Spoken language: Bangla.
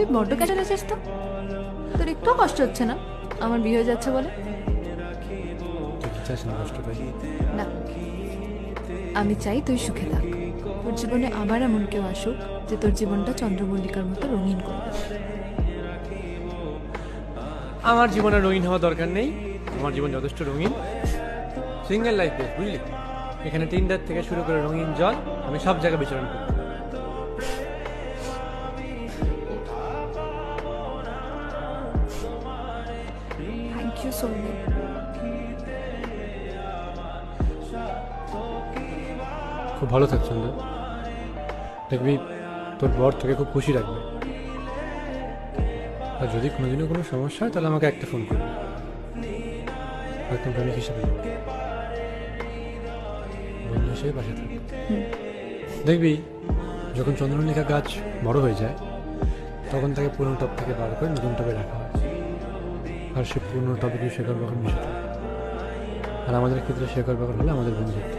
তুই বড্ড ক্যাচাল আছিস তো। তোর একটুও কষ্ট হচ্ছে না আমার বিয়ে হয়ে যাচ্ছে বলে? তুই কি চাস না কষ্ট পাই? না, আমি চাই তুই সুখে থাক। তোর জীবনে আবার এমন কেউ আসুক যে তোর জীবনটা চন্দ্রমল্লিকার মতো রঙিন করে দেবে। আমার জীবনে রঙিন হওয়া দরকার নেই, আমার জীবন যথেষ্ট রঙিন। সিঙ্গেল লাইফ বেস্ট, বুঝলি? এখানে টিন্ডার থেকে শুরু করে রঙিন জল, আমি সব জায়গায় বিচরণ করি। Thank you so much. খুব ভালো থাক সুন্দর, দেখবি তোর বর তোকে খুব খুশি রাখবে। আর যদি কোনোদিনও কোনো সমস্যা হয় তাহলে আমাকে একটা ফোন করবি, একদম প্রেমিক হিসেবে, বন্ধু হিসেবে পাশে থাকবে। দেখবি যখন চন্দ্রমল্লিকা গাছ বড় হয়ে যায় তখন তাকে পুরনো টব থেকে বার করে নতুন টবে রাখা হয়, আর সে পুরনো টবে গিয়ে শেকড় বাকড় মিশে থাকে। আর আমাদের ক্ষেত্রে শেকড় বাকড় হলো আমাদের বন্ধুত্ব।